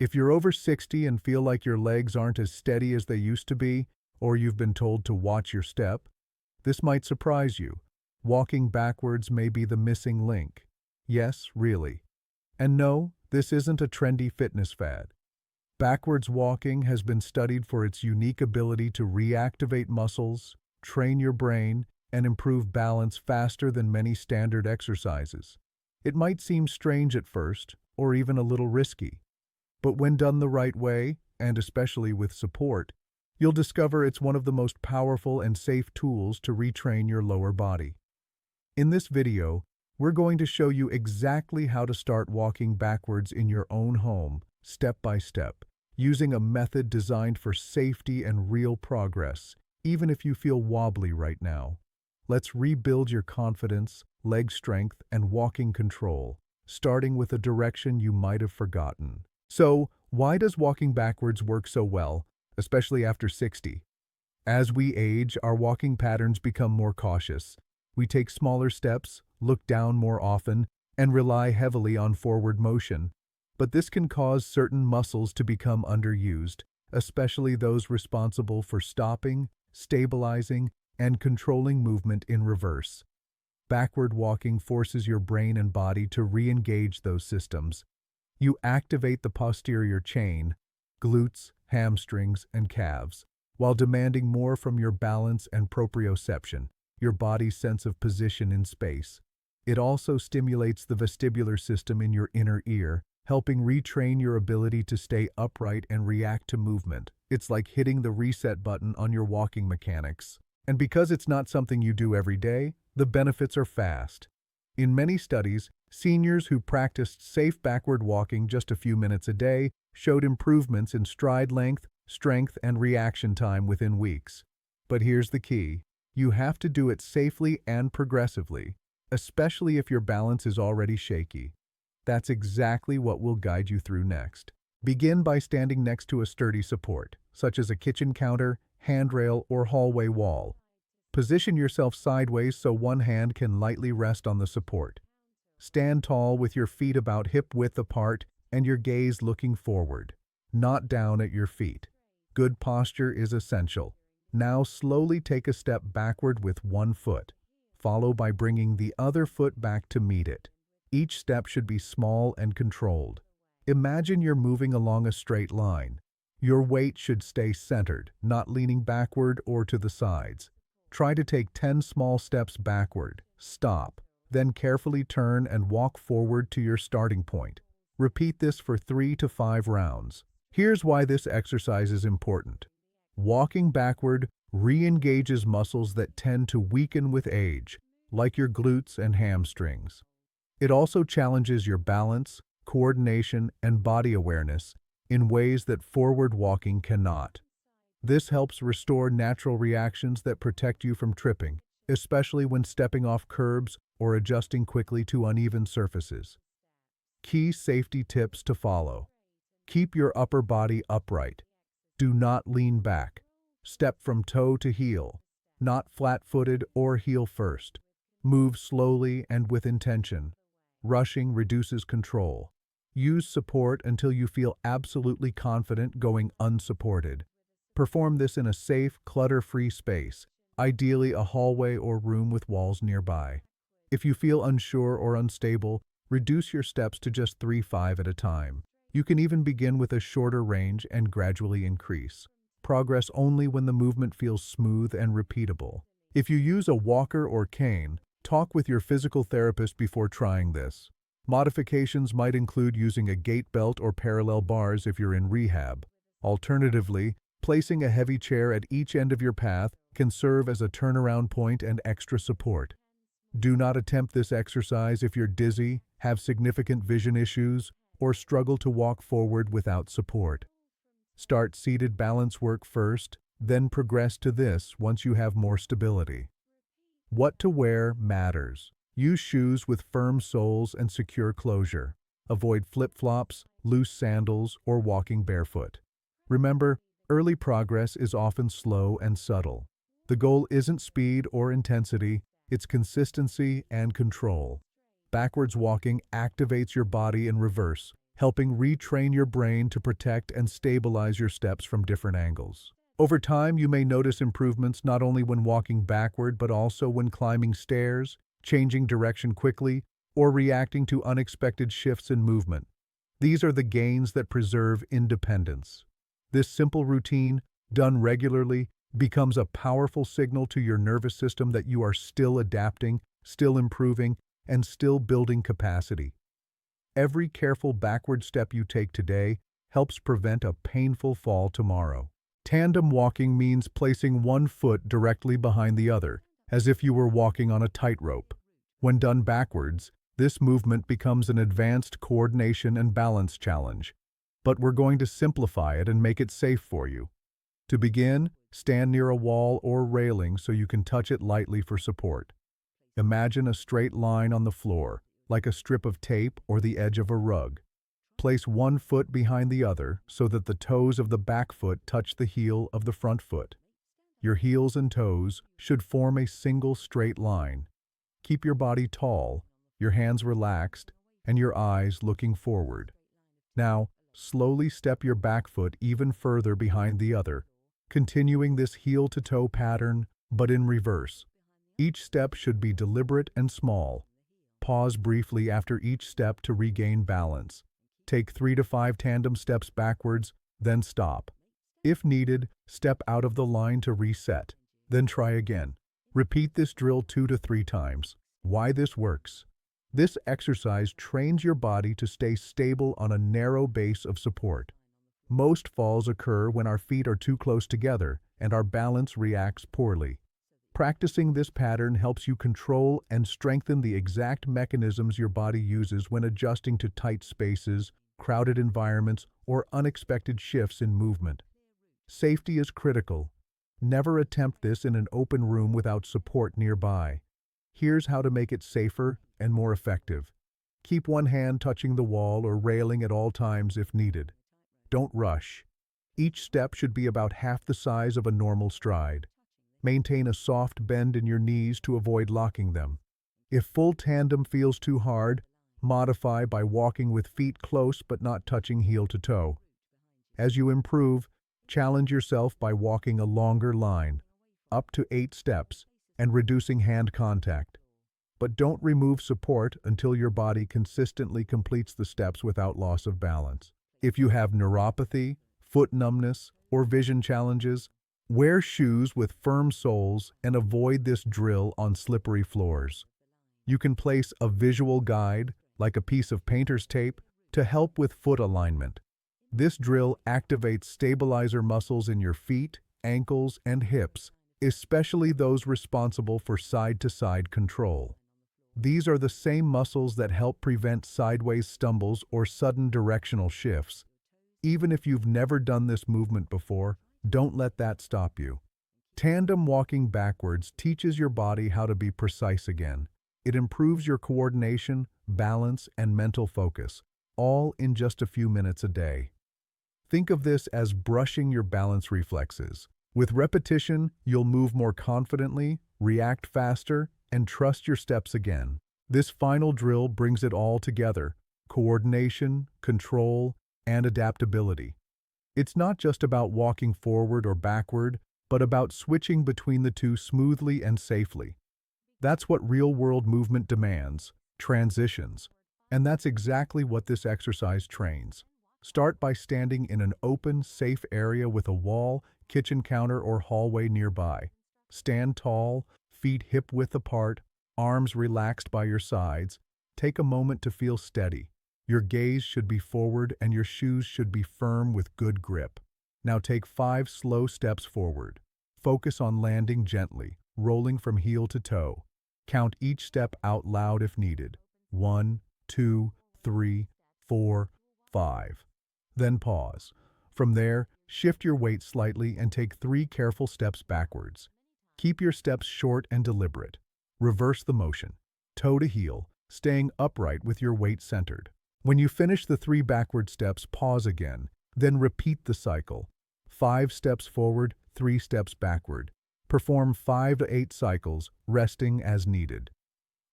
If you're over 60 and feel like your legs aren't as steady as they used to be, or you've been told to watch your step, this might surprise you. Walking backwards may be the missing link. Yes, really. And no, this isn't a trendy fitness fad. Backwards walking has been studied for its unique ability to reactivate muscles, train your brain, and improve balance faster than many standard exercises. It might seem strange at first, or even a little risky. But when done the right way, and especially with support, you'll discover it's one of the most powerful and safe tools to retrain your lower body. In this video, we're going to show you exactly how to start walking backwards in your own home, step by step, using a method designed for safety and real progress, even if you feel wobbly right now. Let's rebuild your confidence, leg strength, and walking control, starting with a direction you might have forgotten. So, why does walking backwards work so well, especially after 60? As we age, our walking patterns become more cautious. We take smaller steps, look down more often, and rely heavily on forward motion. But this can cause certain muscles to become underused, especially those responsible for stopping, stabilizing, and controlling movement in reverse. Backward walking forces your brain and body to re-engage those systems. You activate the posterior chain, glutes, hamstrings, and calves, while demanding more from your balance and proprioception, your body's sense of position in space. It also stimulates the vestibular system in your inner ear, helping retrain your ability to stay upright and react to movement. It's like hitting the reset button on your walking mechanics. And because it's not something you do every day, the benefits are fast. In many studies, seniors who practiced safe backward walking just a few minutes a day showed improvements in stride length, strength, and reaction time within weeks. But here's the key. You have to do it safely and progressively, especially if your balance is already shaky. That's exactly what we'll guide you through next. Begin by standing next to a sturdy support, such as a kitchen counter, handrail, or hallway wall. Position yourself sideways so one hand can lightly rest on the support. Stand tall with your feet about hip-width apart and your gaze looking forward, not down at your feet. Good posture is essential. Now slowly take a step backward with one foot. Follow by bringing the other foot back to meet it. Each step should be small and controlled. Imagine you're moving along a straight line. Your weight should stay centered, not leaning backward or to the sides. Try to take 10 small steps backward. Stop. Then carefully turn and walk forward to your starting point. Repeat this for 3 to 5 rounds. Here's why this exercise is important. Walking backward re-engages muscles that tend to weaken with age, like your glutes and hamstrings. It also challenges your balance, coordination, and body awareness in ways that forward walking cannot. This helps restore natural reactions that protect you from tripping, especially when stepping off curbs or adjusting quickly to uneven surfaces. Key safety tips to follow. Keep your upper body upright. Do not lean back. Step from toe to heel, not flat-footed or heel first. Move slowly and with intention. Rushing reduces control. Use support until you feel absolutely confident going unsupported. Perform this in a safe, clutter-free space, ideally a hallway or room with walls nearby. If you feel unsure or unstable, reduce your steps to just 3-5 at a time. You can even begin with a shorter range and gradually increase. Progress only when the movement feels smooth and repeatable. If you use a walker or cane, talk with your physical therapist before trying this. Modifications might include using a gait belt or parallel bars if you're in rehab. Alternatively, placing a heavy chair at each end of your path can serve as a turnaround point and extra support. Do not attempt this exercise if you're dizzy, have significant vision issues, or struggle to walk forward without support. Start seated balance work first, then progress to this once you have more stability. What to wear matters. Use shoes with firm soles and secure closure. Avoid flip-flops, loose sandals, or walking barefoot. Remember, early progress is often slow and subtle. The goal isn't speed or intensity, it's consistency and control. Backwards walking activates your body in reverse, helping retrain your brain to protect and stabilize your steps from different angles. Over time, you may notice improvements not only when walking backward but also when climbing stairs, changing direction quickly, or reacting to unexpected shifts in movement. These are the gains that preserve independence. This simple routine, done regularly, becomes a powerful signal to your nervous system that you are still adapting, still improving, and still building capacity. Every careful backward step you take today helps prevent a painful fall tomorrow. Tandem walking means placing one foot directly behind the other, as if you were walking on a tightrope. When done backwards, this movement becomes an advanced coordination and balance challenge. But we're going to simplify it and make it safe for you. To begin, stand near a wall or railing so you can touch it lightly for support. Imagine a straight line on the floor, like a strip of tape or the edge of a rug. Place one foot behind the other so that the toes of the back foot touch the heel of the front foot. Your heels and toes should form a single straight line. Keep your body tall, your hands relaxed, and your eyes looking forward. Now, slowly step your back foot even further behind the other, continuing this heel-to-toe pattern, but in reverse. Each step should be deliberate and small. Pause briefly after each step to regain balance. Take 3 to 5 tandem steps backwards, then stop. If needed, step out of the line to reset, then try again. Repeat this drill 2 to 3 times. Why this works? This exercise trains your body to stay stable on a narrow base of support. Most falls occur when our feet are too close together and our balance reacts poorly. Practicing this pattern helps you control and strengthen the exact mechanisms your body uses when adjusting to tight spaces, crowded environments, or unexpected shifts in movement. Safety is critical. Never attempt this in an open room without support nearby. Here's how to make it safer and more effective. Keep one hand touching the wall or railing at all times if needed. Don't rush. Each step should be about half the size of a normal stride. Maintain a soft bend in your knees to avoid locking them. If full tandem feels too hard, modify by walking with feet close but not touching heel to toe. As you improve, challenge yourself by walking a longer line, up to 8 steps, and reducing hand contact. But don't remove support until your body consistently completes the steps without loss of balance. If you have neuropathy, foot numbness, or vision challenges, wear shoes with firm soles and avoid this drill on slippery floors. You can place a visual guide, like a piece of painter's tape, to help with foot alignment. This drill activates stabilizer muscles in your feet, ankles, and hips, especially those responsible for side-to-side control. These are the same muscles that help prevent sideways stumbles or sudden directional shifts. Even if you've never done this movement before, don't let that stop you. Tandem walking backwards teaches your body how to be precise again. It improves your coordination, balance, and mental focus, all in just a few minutes a day. Think of this as brushing your balance reflexes. With repetition, you'll move more confidently, react faster, and trust your steps again. This final drill brings it all together: coordination, control, and adaptability. It's not just about walking forward or backward, but about switching between the two smoothly and safely. That's what real-world movement demands: transitions. And that's exactly what this exercise trains. Start by standing in an open, safe area with a wall, kitchen counter, or hallway nearby. Stand tall, feet hip-width apart, arms relaxed by your sides. Take a moment to feel steady. Your gaze should be forward and your shoes should be firm with good grip. Now take 5 slow steps forward. Focus on landing gently, rolling from heel to toe. Count each step out loud if needed. 1, 2, 3, 4, 5. Then pause. From there, shift your weight slightly and take 3 careful steps backwards. Keep your steps short and deliberate. Reverse the motion, toe to heel, staying upright with your weight centered. When you finish the 3 backward steps, pause again, then repeat the cycle. 5 steps forward, 3 steps backward. Perform 5 to 8 cycles, resting as needed.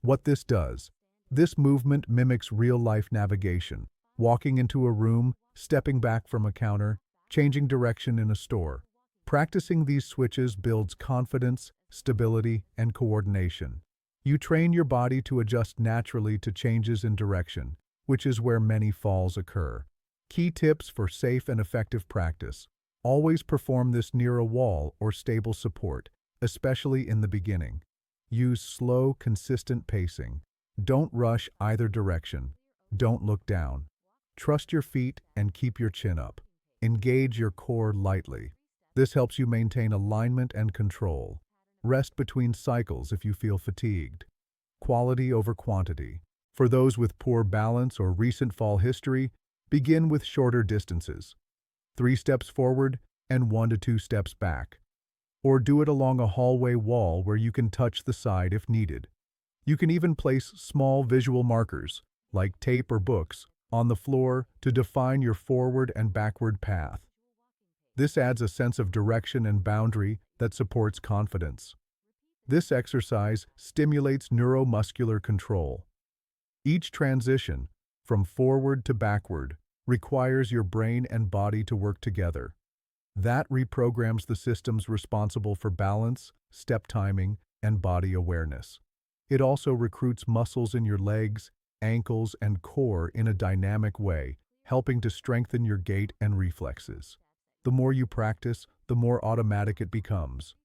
What this does: this movement mimics real-life navigation. walking into a room, stepping back from a counter, changing direction in a store. Practicing these switches builds confidence, stability, and coordination. You train your body to adjust naturally to changes in direction, which is where many falls occur. Key tips for safe and effective practice. Always perform this near a wall or stable support, especially in the beginning. Use slow, consistent pacing. Don't rush either direction. Don't look down. Trust your feet and keep your chin up. Engage your core lightly. This helps you maintain alignment and control. Rest between cycles if you feel fatigued. Quality over quantity. For those with poor balance or recent fall history, begin with shorter distances. 3 steps forward and 1 to 2 steps back. Or do it along a hallway wall where you can touch the side if needed. You can even place small visual markers, like tape or books, on the floor to define your forward and backward path. This adds a sense of direction and boundary that supports confidence. This exercise stimulates neuromuscular control. Each transition, from forward to backward, requires your brain and body to work together. That reprograms the systems responsible for balance, step timing, and body awareness. It also recruits muscles in your legs, ankles, and core in a dynamic way, helping to strengthen your gait and reflexes. The more you practice, the more automatic it becomes.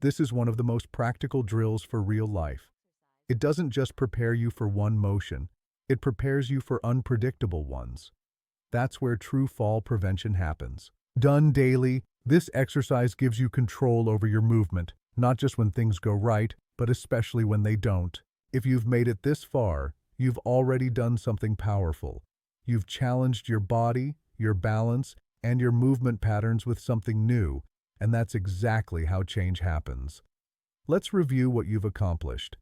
This is one of the most practical drills for real life. It doesn't just prepare you for one motion, it prepares you for unpredictable ones. That's where true fall prevention happens. Done daily, this exercise gives you control over your movement, not just when things go right, but especially when they don't. If you've made it this far, you've already done something powerful. You've challenged your body, your balance, and your movement patterns with something new, and that's exactly how change happens. Let's review what you've accomplished.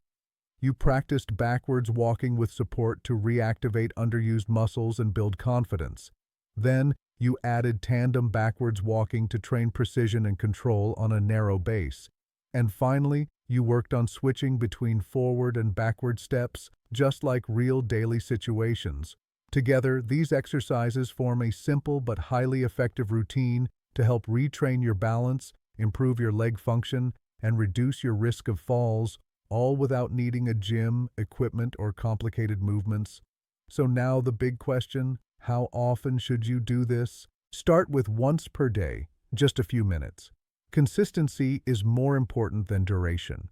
You practiced backwards walking with support to reactivate underused muscles and build confidence. Then, you added tandem backwards walking to train precision and control on a narrow base. And finally, you worked on switching between forward and backward steps, just like real daily situations. Together, these exercises form a simple but highly effective routine to help retrain your balance, improve your leg function, and reduce your risk of falls, all without needing a gym, equipment, or complicated movements. So now the big question: how often should you do this? Start with once per day, just a few minutes. Consistency is more important than duration.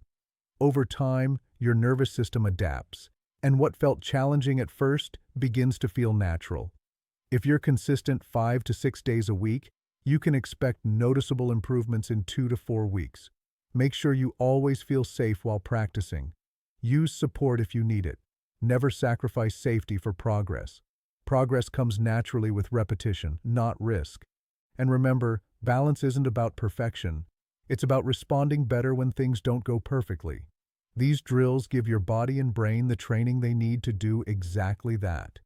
Over time, your nervous system adapts, and what felt challenging at first begins to feel natural. If you're consistent 5 to 6 days a week, you can expect noticeable improvements in 2 to 4 weeks. Make sure you always feel safe while practicing. Use support if you need it. Never sacrifice safety for progress. Progress comes naturally with repetition, not risk. And remember, balance isn't about perfection. It's about responding better when things don't go perfectly. These drills give your body and brain the training they need to do exactly that.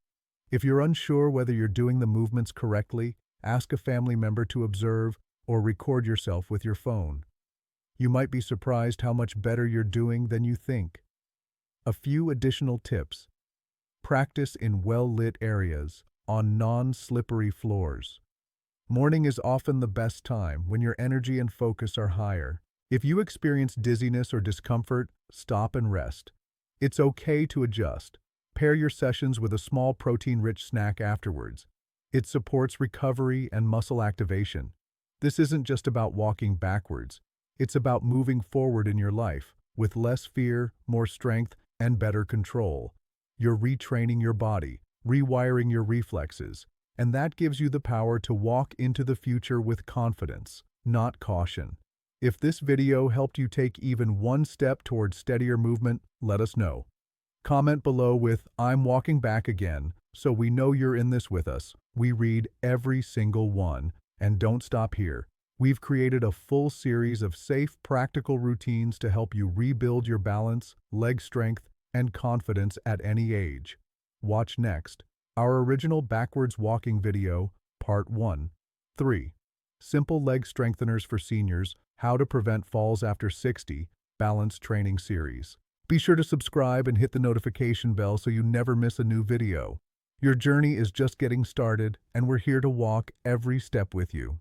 If you're unsure whether you're doing the movements correctly, ask a family member to observe or record yourself with your phone. You might be surprised how much better you're doing than you think. A few additional tips. Practice in well-lit areas, on non-slippery floors. Morning is often the best time when your energy and focus are higher. If you experience dizziness or discomfort, stop and rest. It's okay to adjust. Pair your sessions with a small protein-rich snack afterwards. It supports recovery and muscle activation. This isn't just about walking backwards. It's about moving forward in your life, with less fear, more strength, and better control. You're retraining your body, rewiring your reflexes, and that gives you the power to walk into the future with confidence, not caution. If this video helped you take even one step towards steadier movement, let us know. Comment below with "I'm walking back again," so we know you're in this with us. We read every single one, and don't stop here. We've created a full series of safe, practical routines to help you rebuild your balance, leg strength, and confidence at any age. Watch next. Our original backwards walking video, Part 1. 3. Simple leg strengtheners for seniors, how to prevent falls after 60, balance training series. Be sure to subscribe and hit the notification bell so you never miss a new video. Your journey is just getting started, and we're here to walk every step with you.